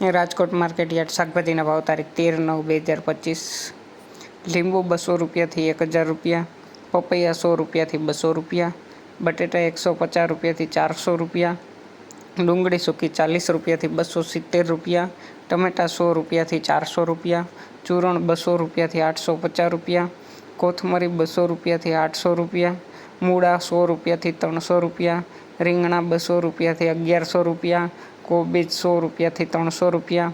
Rajkot market yard શાકભાજીના ભાવ તારીખ 13/9/2025। લીંબુ 200 રૂપિયાથી 1000 રૂપિયા, પપૈયા 100 રૂપિયાથી 200 રૂપિયા, બટેટા 150 રૂપિયાથી 400 રૂપિયા, ડુંગળી સૂકી 40 રૂપિયાથી 270 રૂપિયા, ટમેટા 100 રૂપિયાથી 400 રૂપિયા, ચૂરણ 200 રૂપિયાથી 850 રૂપિયા, કોથમરી 200 રૂપિયાથી 800 રૂપિયા, મૂળા 100 રૂપિયાથી 300 રૂપિયા, રીંગણા 200 રૂપિયાથી 1100 રૂપિયા, કોબીજ 100 રૂપિયાથી 300 રૂપિયા,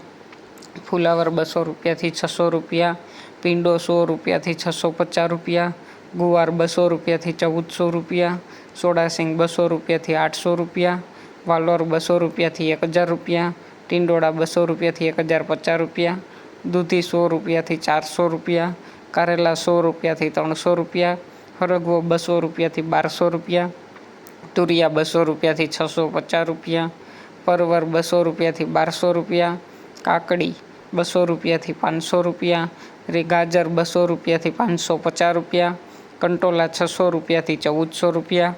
ફુલાવર 200 રૂપિયાથી 600 રૂપિયા, પીંડો 100 રૂપિયાથી 650 રૂપિયા, ગુવાર 200 રૂપિયાથી 1400 રૂપિયા, સોડાસિંગ 200 રૂપિયાથી 800 રૂપિયા, વાલોર 200 રૂપિયાથી 1000 રૂપિયા, ટીંડોળા 200 રૂપિયાથી 1050 રૂપિયા, દૂધી 100 રૂપિયાથી 400 રૂપિયા, કારેલા 100 રૂપિયાથી 300 રૂપિયા, હરગવો 200 રૂપિયાથી 1200 રૂપિયા, તુરિયા 200 રૂપિયાથી 650 રૂપિયા, પરવર 200 રૂપિયાથી 1200 રૂપિયા, કાકડી 200 રૂપિયાથી 500 રૂપિયા, ગાજર 200 રૂપિયાથી 550 રૂપિયા, કંટોલા 600 રૂપિયાથી 1400 રૂપિયા,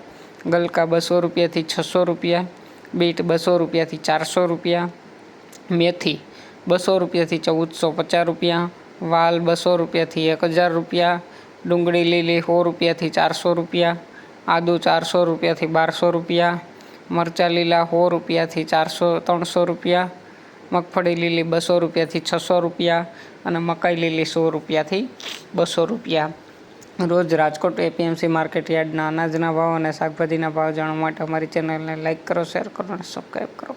ગલકા 200 રૂપિયાથી 600 રૂપિયા, બીટ 200 રૂપિયાથી 400 રૂપિયા, મેથી 200 રૂપિયાથી 1450 રૂપિયા, વાલ 200 રૂપિયાથી 1000 રૂપિયા, ડુંગળી લીલી 100 રૂપિયાથી 400 રૂપિયા, આદુ 400 રૂપિયાથી 1200 રૂપિયા, મરચાં લીલા 100 રૂપિયાથી 300 રૂપિયા, મગફળી લીલી 200 રૂપિયાથી 600 રૂપિયા અને મકાઈ લીલી 100 રૂપિયાથી 200 રૂપિયા। રોજ રાજકોટ એપીએમસી માર્કેટ યાર્ડના અનાજના ભાવ અને શાકભાજીના ભાવ જાણવા માટે અમારી ચેનલને લાઇક કરો, શેર કરો અને સબસ્ક્રાઈબ કરો।